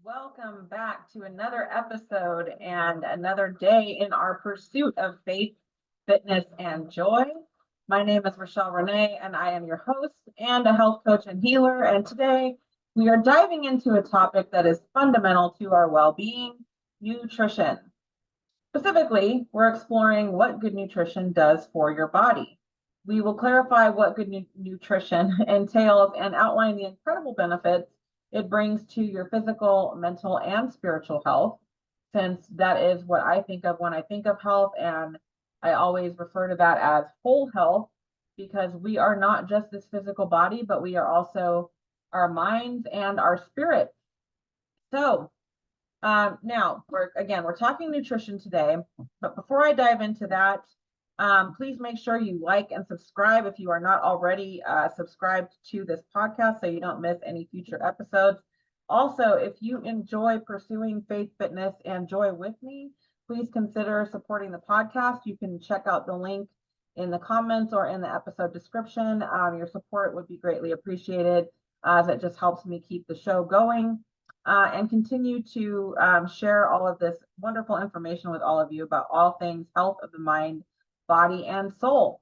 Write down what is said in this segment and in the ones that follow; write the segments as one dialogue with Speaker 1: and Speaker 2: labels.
Speaker 1: Welcome back to another episode and another day in our pursuit of faith, fitness, and joy. My name is Rochelle Renee, and I am your host and a health coach and healer. And today we are diving into a topic that is fundamental to our well being: nutrition. Specifically, we're exploring what good nutrition does for your body. We will clarify what good nutrition entails and outline the incredible benefits it brings to your physical, mental, and spiritual health, since that is what I think of when I think of health. And I always refer to that as whole health because we are not just this physical body, but we are also our minds and our spirits. So, now we're talking nutrition today, but before I dive into that, please make sure you like and subscribe if you are not already subscribed to this podcast so you don't miss any future episodes. Also, if you enjoy pursuing faith, fitness, and joy with me, please consider supporting the podcast. You can check out the link in the comments or in the episode description. Your support would be greatly appreciated as it just helps me keep the show going. And continue to share all of this wonderful information with all of you about all things health of the mind, body, and soul.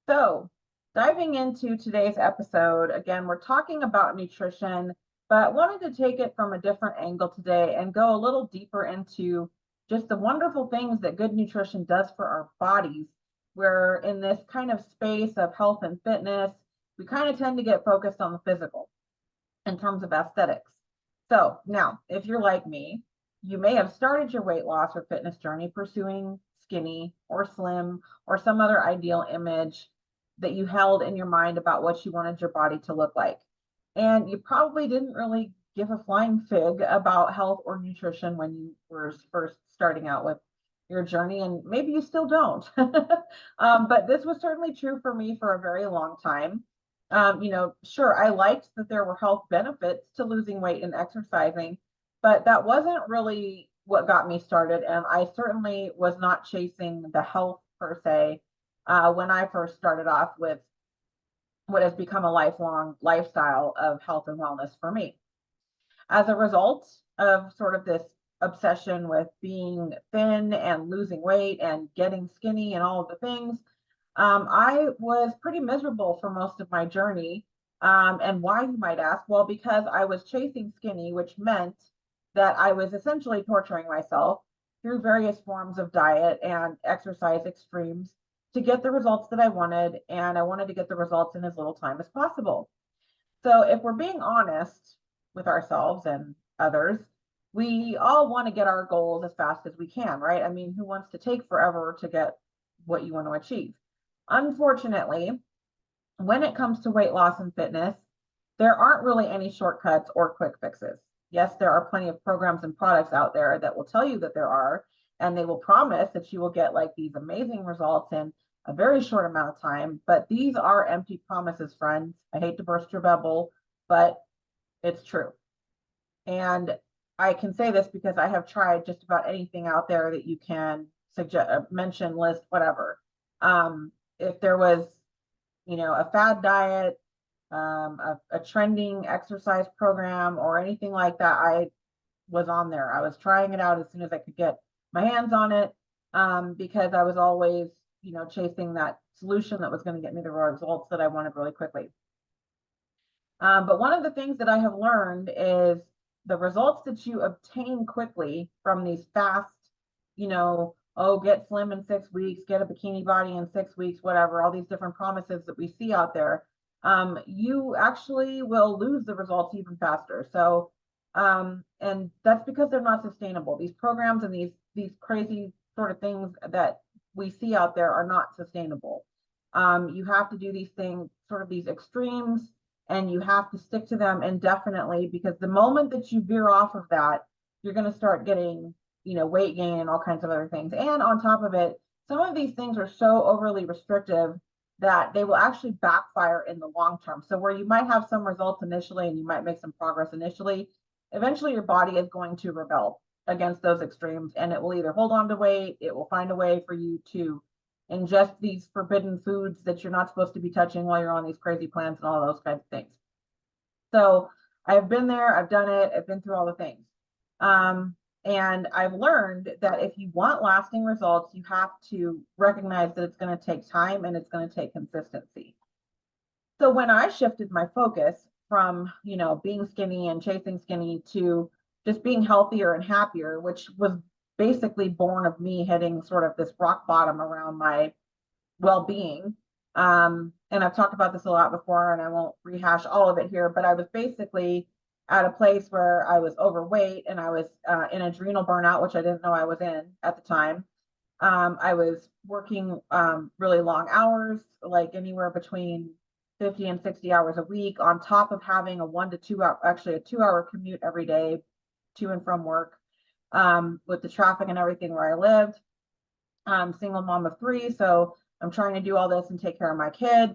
Speaker 1: So, diving into today's episode, again, we're talking about nutrition, but wanted to take it from a different angle today and go a little deeper into just the wonderful things that good nutrition does for our bodies. We're in this kind of space of health and fitness. We kind of tend to get focused on the physical in terms of aesthetics. So now, if you're like me, you may have started your weight loss or fitness journey pursuing skinny or slim or some other ideal image that you held in your mind about what you wanted your body to look like. And you probably didn't really give a flying fig about health or nutrition when you were first starting out with your journey, and maybe you still don't. But this was certainly true for me for a very long time. Sure, I liked that there were health benefits to losing weight and exercising, but that wasn't really what got me started. And I certainly was not chasing the health per se when I first started off with what has become a lifelong lifestyle of health and wellness for me. As a result of sort of this obsession with being thin and losing weight and getting skinny and all of the things, I was pretty miserable for most of my journey. And why, you might ask? Well, because I was chasing skinny, which meant that I was essentially torturing myself through various forms of diet and exercise extremes to get the results that I wanted. And I wanted to get the results in as little time as possible. So, if we're being honest with ourselves and others, we all want to get our goals as fast as we can, right? I mean, who wants to take forever to get what you want to achieve? Unfortunately, when it comes to weight loss and fitness, there aren't really any shortcuts or quick fixes. Yes, there are plenty of programs and products out there that will tell you that there are, and they will promise that you will get like these amazing results in a very short amount of time. But these are empty promises, friends. I hate to burst your bubble, but it's true. And I can say this because I have tried just about anything out there that you can suggest, mention, list, whatever. If there was, a fad diet, a trending exercise program, or anything like that, I was on there. I was trying it out as soon as I could get my hands on it, because I was always, chasing that solution that was going to get me the results that I wanted really quickly. But one of the things that I have learned is the results that you obtain quickly from these fast, get slim in 6 weeks, get a bikini body in 6 weeks, whatever, all these different promises that we see out there, you actually will lose the results even faster. So, and that's because they're not sustainable. These programs and these crazy sort of things that we see out there are not sustainable. You have to do these things, sort of these extremes, and you have to stick to them indefinitely, because the moment that you veer off of that, you're going to start getting, weight gain and all kinds of other things. And on top of it, some of these things are so overly restrictive that they will actually backfire in the long term. So where you might have some results initially and you might make some progress initially, eventually your body is going to rebel against those extremes, and it will either hold on to weight, it will find a way for you to ingest these forbidden foods that you're not supposed to be touching while you're on these crazy plans and all those kinds of things. So I've been there, I've done it, I've been through all the things. And I've learned that if you want lasting results, you have to recognize that it's going to take time and it's going to take consistency. So when I shifted my focus from, being skinny and chasing skinny to just being healthier and happier, which was basically born of me hitting sort of this rock bottom around my well-being. And I've talked about this a lot before, and I won't rehash all of it here, but I was basically at a place where I was overweight and I was in adrenal burnout, which I didn't know I was in at the time. I was working really long hours, like anywhere between 50 and 60 hours a week, on top of having a 1 to 2 hour, actually a 2 hour commute every day to and from work, with the traffic and everything where I lived. I'm single mom of three, so I'm trying to do all this and take care of my kids.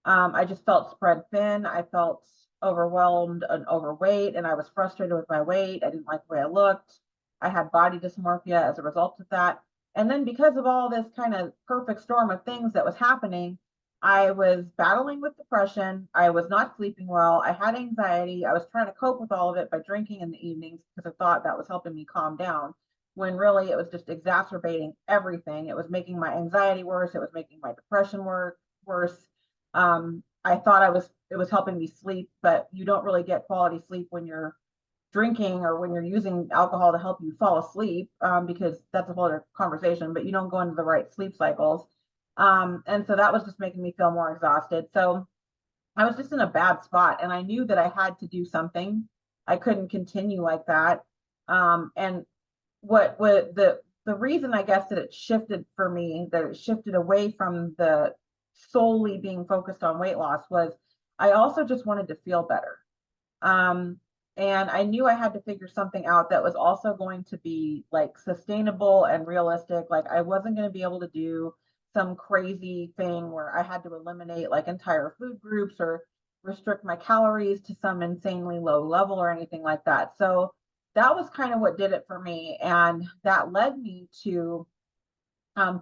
Speaker 1: I just felt spread thin. I felt overwhelmed and overweight, and I was frustrated with my weight. I didn't like the way I looked. I had body dysmorphia as a result of that. And then because of all this kind of perfect storm of things that was happening, I was battling with depression. I was not sleeping well. I had anxiety. I was trying to cope with all of it by drinking in the evenings because I thought that was helping me calm down, when really it was just exacerbating everything. It was making my anxiety worse. It was making my depression worse. I thought it was helping me sleep, but you don't really get quality sleep when you're drinking or when you're using alcohol to help you fall asleep, because that's a whole other conversation, but you don't go into the right sleep cycles. And so that was just making me feel more exhausted. So I was just in a bad spot, and I knew that I had to do something. I couldn't continue like that. And what the reason, I guess, that it shifted for me, that it shifted away from the solely being focused on weight loss, was I also just wanted to feel better. Um, and I knew I had to figure something out that was also going to be like sustainable and realistic. Like I wasn't going to be able to do some crazy thing where I had to eliminate like entire food groups or restrict my calories to some insanely low level or anything like that. So that was kind of what did it for me. And that led me to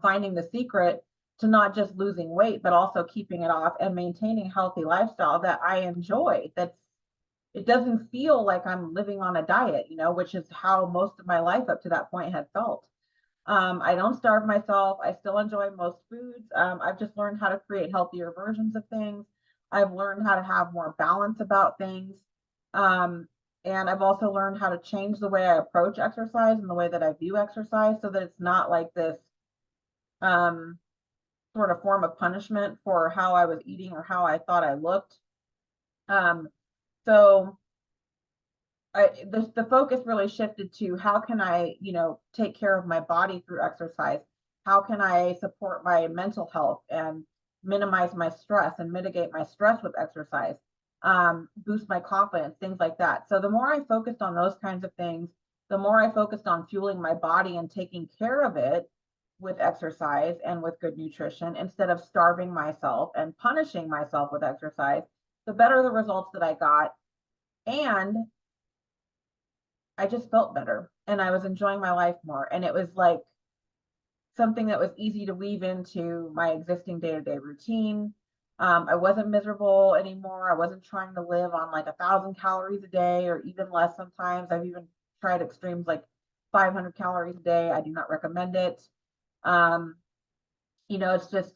Speaker 1: finding the secret to not just losing weight, but also keeping it off and maintaining a healthy lifestyle that I enjoy. It doesn't feel like I'm living on a diet, which is how most of my life up to that point had felt. I don't starve myself. I still enjoy most foods. I've just learned how to create healthier versions of things. I've learned how to have more balance about things. Um, and I've also learned how to change the way I approach exercise and the way that I view exercise, so that it's not like this um, sort of form of punishment for how I was eating or how I thought I looked. Um, so the focus really shifted to how can I, take care of my body through exercise? How can I support my mental health and minimize my stress and mitigate my stress with exercise? Boost my confidence, things like that. So the more I focused on those kinds of things, the more I focused on fueling my body and taking care of it with exercise and with good nutrition, instead of starving myself and punishing myself with exercise, the better the results that I got. And I just felt better and I was enjoying my life more. And it was like something that was easy to weave into my existing day-to-day routine. I wasn't miserable anymore. I wasn't trying to live on like 1,000 calories a day or even less sometimes. I've even tried extremes like 500 calories a day. I do not recommend it. Um, it's just,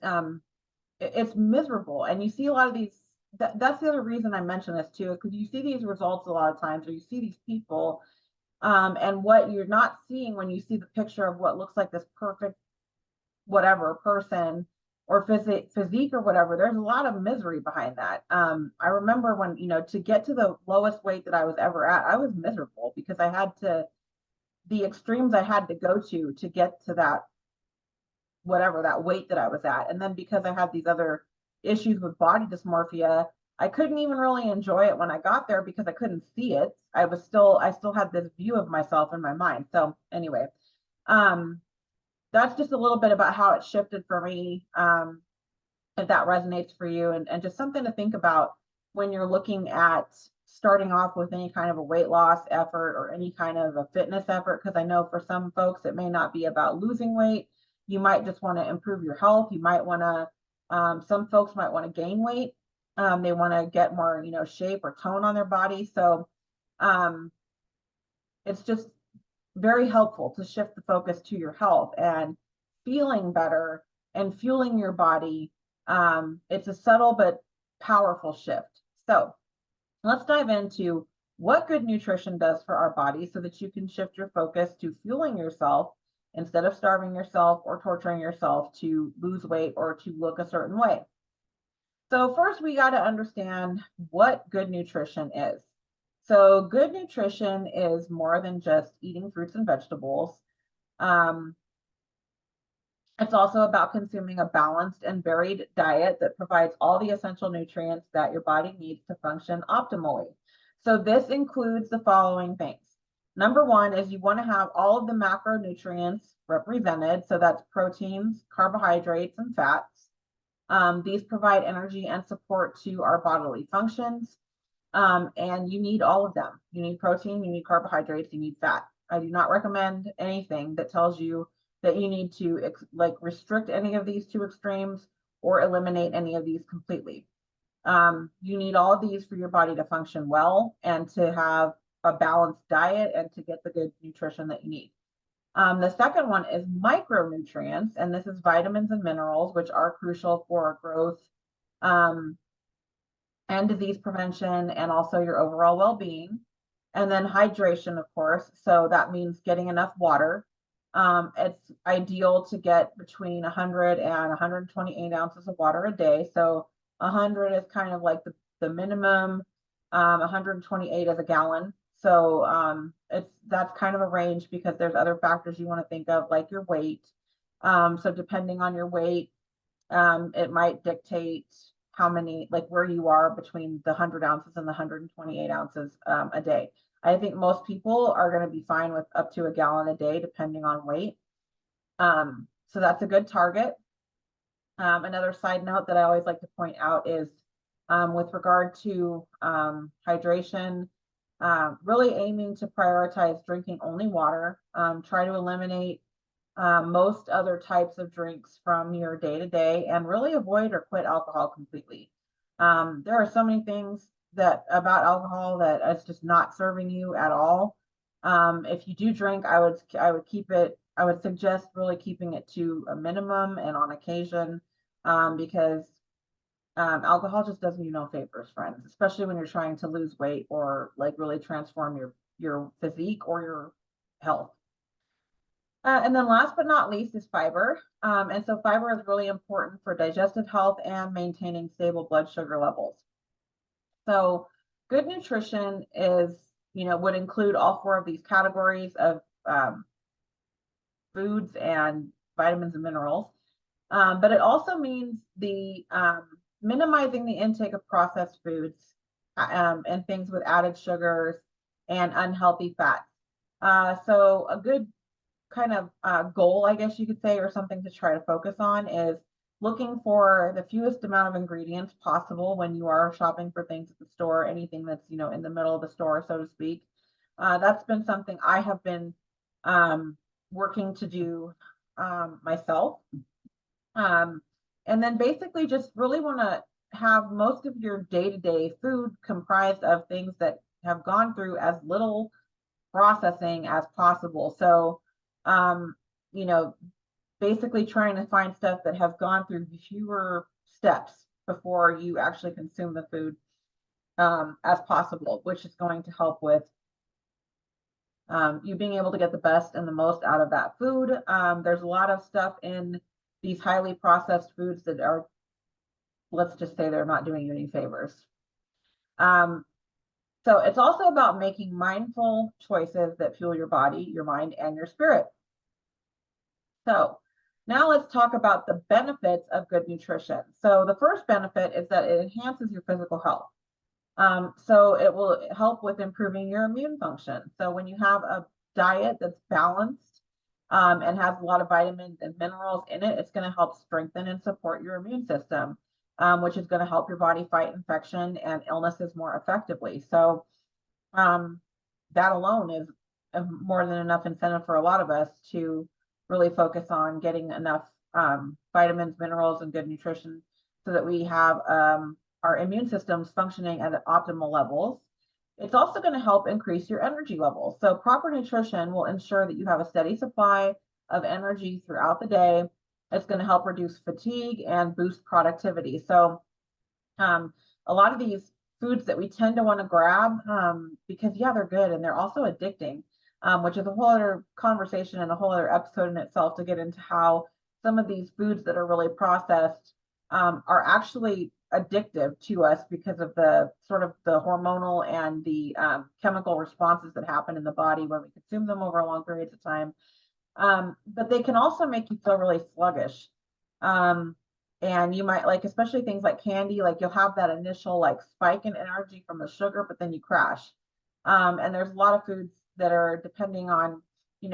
Speaker 1: it's miserable. And you see a lot of these, that's the other reason I mention this too, because you see these results a lot of times, or you see these people, and what you're not seeing when you see the picture of what looks like this perfect whatever person or physique or whatever, there's a lot of misery behind that. I remember when, to get to the lowest weight that I was ever at, I was miserable because the extremes I had to go to get to that, whatever that weight that I was at. And then because I had these other issues with body dysmorphia, I couldn't even really enjoy it when I got there because I couldn't see it. I still had this view of myself in my mind. So anyway, that's just a little bit about how it shifted for me. If that resonates for you, and just something to think about when you're looking at starting off with any kind of a weight loss effort or any kind of a fitness effort. Because I know for some folks, it may not be about losing weight. You might just want to improve your health. You might want to, some folks might want to gain weight. They want to get more, shape or tone on their body. So it's just very helpful to shift the focus to your health and feeling better and fueling your body. It's a subtle but powerful shift. So let's dive into what good nutrition does for our body so that you can shift your focus to fueling yourself instead of starving yourself or torturing yourself to lose weight or to look a certain way. So first we got to understand what good nutrition is. So good nutrition is more than just eating fruits and vegetables. Um, it's also about consuming a balanced and varied diet that provides all the essential nutrients that your body needs to function optimally. So this includes the following things. Number one is you want to have all of the macronutrients represented. So that's proteins, carbohydrates, and fats. These provide energy and support to our bodily functions. And you need all of them. You need protein, you need carbohydrates, you need fat. I do not recommend anything that tells you that you need to restrict any of these two extremes or eliminate any of these completely. You need all of these for your body to function well and to have a balanced diet and to get the good nutrition that you need. The second one is micronutrients, and this is vitamins and minerals, which are crucial for growth and disease prevention and also your overall well-being. And then hydration, of course. So that means getting enough water. It's ideal to get between 100 and 128 ounces of water a day. So 100 is kind of like the minimum, 128 is a gallon. So that's kind of a range because there's other factors you want to think of, like your weight. So depending on your weight, it might dictate how many, like where you are between the 100 ounces and the 128 ounces a day. I think most people are going to be fine with up to a gallon a day, depending on weight. So that's a good target. Another side note that I always like to point out is with regard to hydration, really aiming to prioritize drinking only water. Try to eliminate most other types of drinks from your day-to-day and really avoid or quit alcohol completely. There are so many things about alcohol that it's just not serving you at all. If you do drink, I would suggest really keeping it to a minimum and on occasion, because alcohol just does you no favors, friends, especially when you're trying to lose weight or like really transform your physique or your health. And then last but not least is fiber. And so fiber is really important for digestive health and maintaining stable blood sugar levels. So good nutrition would include all four of these categories of foods and vitamins and minerals. But it also means minimizing the intake of processed foods and things with added sugars and unhealthy fats. So a good kind of goal, I guess you could say, or something to try to focus on is looking for the fewest amount of ingredients possible when you are shopping for things at the store, anything that's, in the middle of the store, so to speak. That's been something I have been working to do myself. And then basically just really want to have most of your day-to-day food comprised of things that have gone through as little processing as possible. So, basically trying to find stuff that has gone through fewer steps before you actually consume the food as possible, which is going to help with you being able to get the best and the most out of that food. There's a lot of stuff in these highly processed foods that are, let's just say, they're not doing you any favors. So it's also about making mindful choices that fuel your body, your mind, and your spirit. So now let's talk about the benefits of good nutrition. So the first benefit is that it enhances your physical health. So it will help with improving your immune function. So when you have a diet that's balanced and has a lot of vitamins and minerals in it, it's going to help strengthen and support your immune system, which is going to help your body fight infection and illnesses more effectively. So that alone is more than enough incentive for a lot of us to really focus on getting enough vitamins, minerals, and good nutrition so that we have our immune systems functioning at optimal levels. It's also going to help increase your energy levels. So proper nutrition will ensure that you have a steady supply of energy throughout the day. It's going to help reduce fatigue and boost productivity. So a lot of these foods that we tend to want to grab, because yeah, they're good and they're also addicting, which is a whole other conversation and a whole other episode in itself to get into how some of these foods that are really processed are actually addictive to us because of the sort of the hormonal and the chemical responses that happen in the body when we consume them over long periods of time. But they can also make you feel really sluggish. Um, and you might like, especially things like candy, like you'll have that initial like spike in energy from the sugar, but then you crash. And there's a lot of foods that are depending on,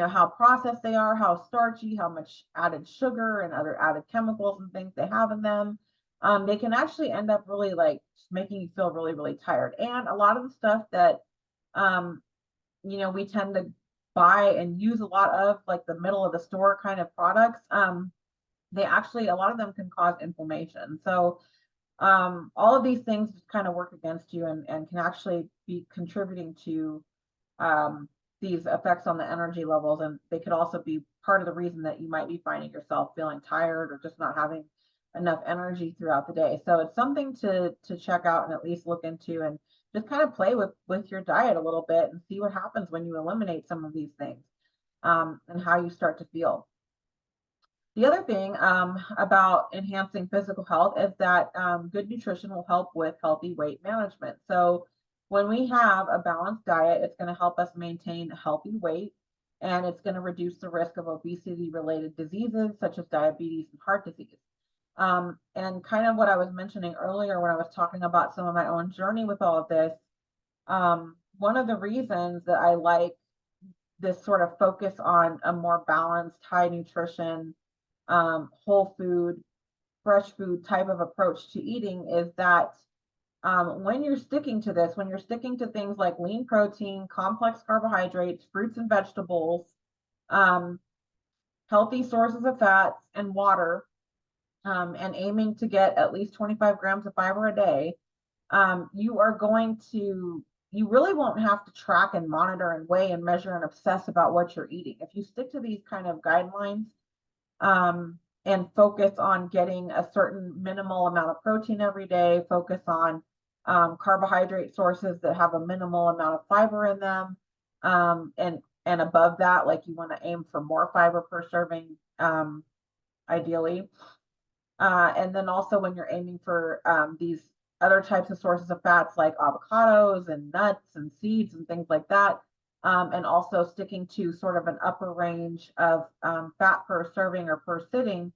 Speaker 1: how processed they are, how starchy, how much added sugar and other added chemicals and things they have in them. They can actually end up really like making you feel really, really tired. And a lot of the stuff that, um, we tend to buy and use a lot of, like the middle of the store kind of products, they actually, a lot of them can cause inflammation. So all of these things just kind of work against you and can actually be contributing to um, these effects on the energy levels. And they could also be part of the reason that you might be finding yourself feeling tired or just not having enough energy throughout the day. So it's something to check out and at least look into, and just kind of play with your diet a little bit and see what happens when you eliminate some of these things, and how you start to feel. The other thing about enhancing physical health is that good nutrition will help with healthy weight management. So when we have a balanced diet, it's going to help us maintain a healthy weight, and it's going to reduce the risk of obesity related diseases such as diabetes and heart disease. And kind of what I was mentioning earlier when I was talking about some of my own journey with all of this, one of the reasons that I like this sort of focus on a more balanced, high nutrition, whole food, fresh food type of approach to eating is that when you're sticking to this, when you're sticking to things like lean protein, complex carbohydrates, fruits and vegetables, um, healthy sources of fats, and water, and aiming to get at least 25 grams of fiber a day, you really won't have to track and monitor and weigh and measure and obsess about what you're eating. If you stick to these kind of guidelines, and focus on getting a certain minimal amount of protein every day, focus on carbohydrate sources that have a minimal amount of fiber in them, and above that, like you want to aim for more fiber per serving, ideally. And then also when you're aiming for these other types of sources of fats like avocados and nuts and seeds and things like that, and also sticking to sort of an upper range of fat per serving or per sitting,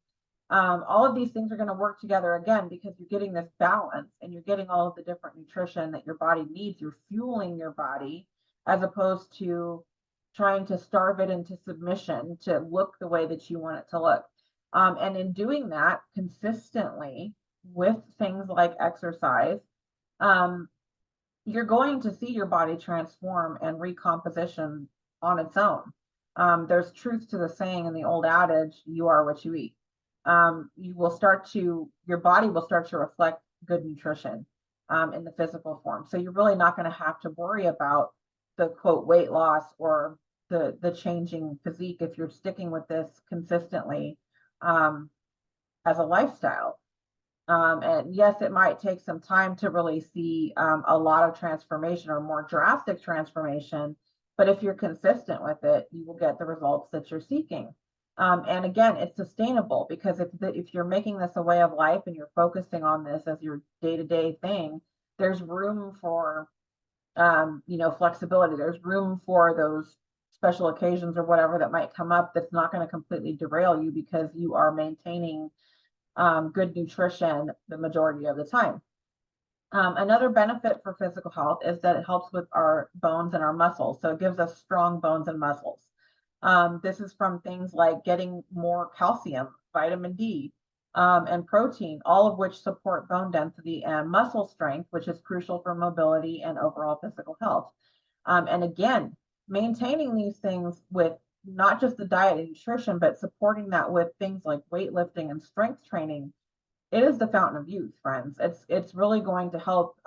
Speaker 1: all of these things are going to work together again because you're getting this balance and you're getting all of the different nutrition that your body needs. You're fueling your body as opposed to trying to starve it into submission to look the way that you want it to look. And in doing that consistently with things like exercise, um, you're going to see your body transform and recomposition on its own. There's truth to the saying in the old adage, you are what you eat. Your body will start to reflect good nutrition in the physical form. So you're really not going to have to worry about the quote weight loss or the changing physique if you're sticking with this consistently as a lifestyle. And yes, it might take some time to really see a lot of transformation or more drastic transformation, but if you're consistent with it, you will get the results that you're seeking. And again, it's sustainable because if you're making this a way of life and you're focusing on this as your day-to-day thing, there's room for flexibility. There's room for those special occasions or whatever that might come up that's not going to completely derail you because you are maintaining good nutrition the majority of the time. Another benefit for physical health is that it helps with our bones and our muscles. So it gives us strong bones and muscles. This is from things like getting more calcium, vitamin D, and protein, all of which support bone density and muscle strength, which is crucial for mobility and overall physical health. And again, maintaining these things with not just the diet and nutrition, but supporting that with things like weightlifting and strength training, it is the fountain of youth, friends. It's really going to help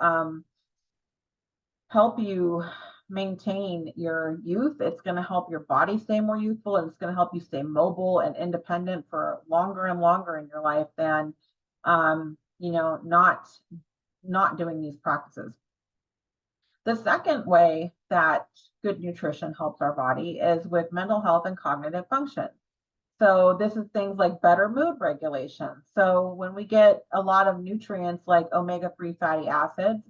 Speaker 1: help you maintain your youth. It's going to help your body stay more youthful, and it's going to help you stay mobile and independent for longer and longer in your life than, not doing these practices. The second way that good nutrition helps our body is with mental health and cognitive function. So this is things like better mood regulation. So when we get a lot of nutrients like omega-3 fatty acids,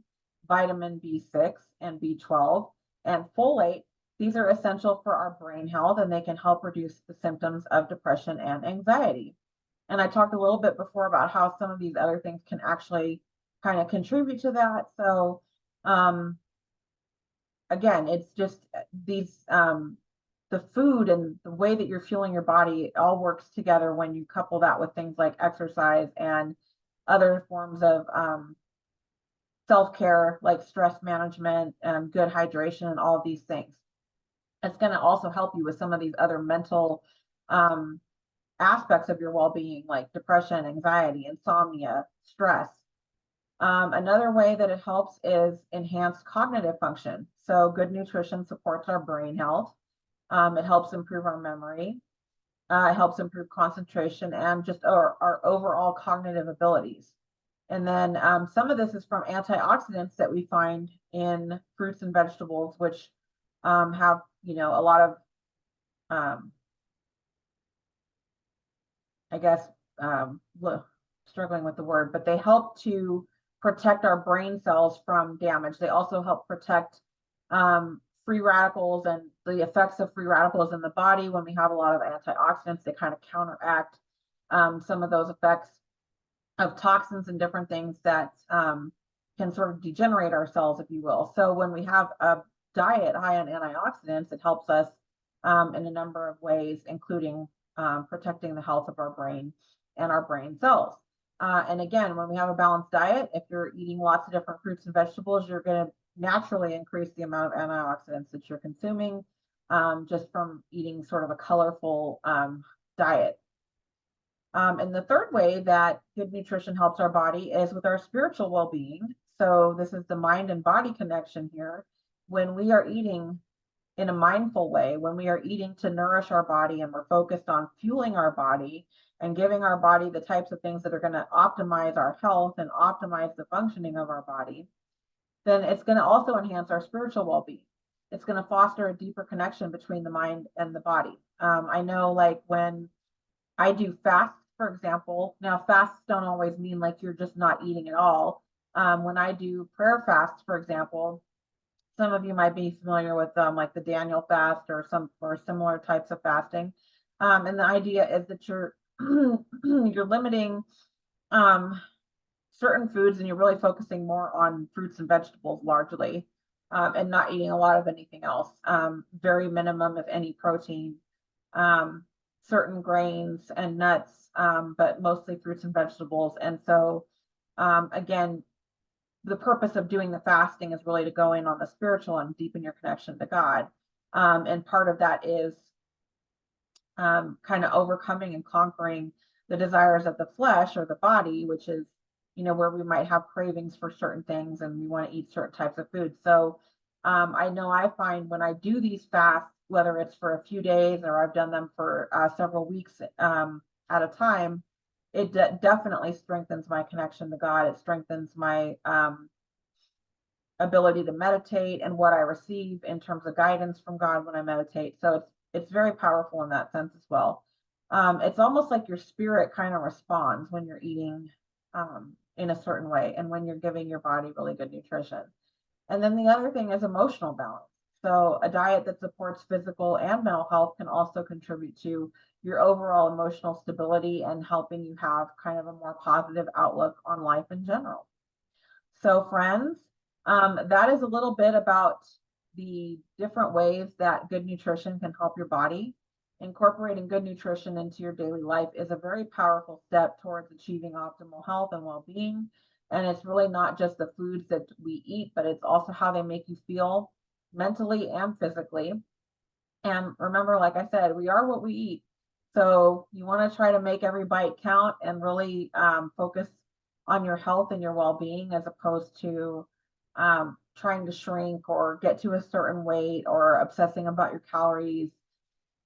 Speaker 1: vitamin B6 and B12, and folate, these are essential for our brain health, and they can help reduce the symptoms of depression and anxiety. And I talked a little bit before about how some of these other things can actually kind of contribute to that. So again, it's just these the food and the way that you're fueling your body, it all works together when you couple that with things like exercise and other forms of self-care, like stress management and good hydration and all of these things. It's going to also help you with some of these other mental aspects of your well-being, like depression, anxiety, insomnia, stress. Another way that it helps is enhanced cognitive function. So good nutrition supports our brain health. It helps improve our memory. It helps improve concentration and just our overall cognitive abilities. And then some of this is from antioxidants that we find in fruits and vegetables, which have, a lot of, I guess, struggling with the word, but they help to protect our brain cells from damage. They also help protect free radicals and the effects of free radicals in the body. When we have a lot of antioxidants, they kind of counteract some of those effects of toxins and different things that can sort of degenerate our cells, if you will. So when we have a diet high in antioxidants, it helps us in a number of ways, including protecting the health of our brain and our brain cells. And again, when we have a balanced diet, if you're eating lots of different fruits and vegetables, you're going to naturally increase the amount of antioxidants that you're consuming just from eating sort of a colorful diet. And the third way that good nutrition helps our body is with our spiritual well-being. So this is the mind and body connection here. When we are eating in a mindful way, when we are eating to nourish our body and we're focused on fueling our body and giving our body the types of things that are going to optimize our health and optimize the functioning of our body, then it's going to also enhance our spiritual well-being. It's going to foster a deeper connection between the mind and the body. I know, like, when I do fasts, for example, now fasts don't always mean like you're just not eating at all. When I do prayer fasts, for example, some of you might be familiar with like the Daniel fast or similar types of fasting. And the idea is that you're you're limiting certain foods and you're really focusing more on fruits and vegetables largely, and not eating a lot of anything else. Very minimum of any protein, certain grains and nuts, but mostly fruits and vegetables. And so again, the purpose of doing the fasting is really to go in on the spiritual and deepen your connection to God. And part of that is kind of overcoming and conquering the desires of the flesh or the body, which is, where we might have cravings for certain things and we want to eat certain types of food. So I know I find when I do these fasts, whether it's for a few days or I've done them for several weeks at a time, it definitely strengthens my connection to God. It strengthens my ability to meditate and what I receive in terms of guidance from God when I meditate. So it's very powerful in that sense as well. It's almost like your spirit kind of responds when you're eating in a certain way and when you're giving your body really good nutrition. And then the other thing is emotional balance. So a diet that supports physical and mental health can also contribute to your overall emotional stability and helping you have kind of a more positive outlook on life in general. So friends, that is a little bit about the different ways that good nutrition can help your body. Incorporating good nutrition into your daily life is a very powerful step towards achieving optimal health and well-being. And it's really not just the foods that we eat, but it's also how they make you feel mentally and physically. And remember, like I said, we are what we eat. So you want to try to make every bite count and really focus on your health and your well-being as opposed to trying to shrink or get to a certain weight or obsessing about your calories,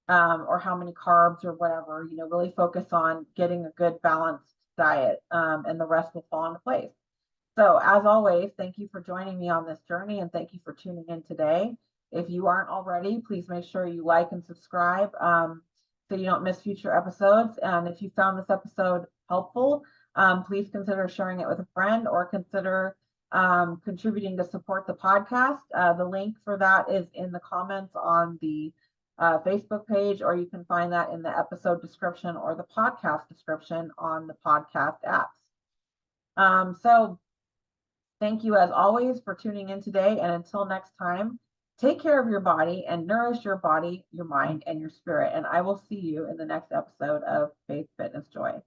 Speaker 1: or how many carbs or whatever. Really focus on getting a good balanced diet, and the rest will fall into place. So as always, thank you for joining me on this journey, and thank you for tuning in today. If you aren't already, please make sure you like and subscribe, so you don't miss future episodes. And if you found this episode helpful, please consider sharing it with a friend, or consider contributing to support the podcast. The link for that is in the comments on the Facebook page, or you can find that in the episode description or the podcast description on the podcast apps. So thank you as always for tuning in today. And until next time, take care of your body and nourish your body, your mind, and your spirit. And I will see you in the next episode of Faith, Fitness, Joy.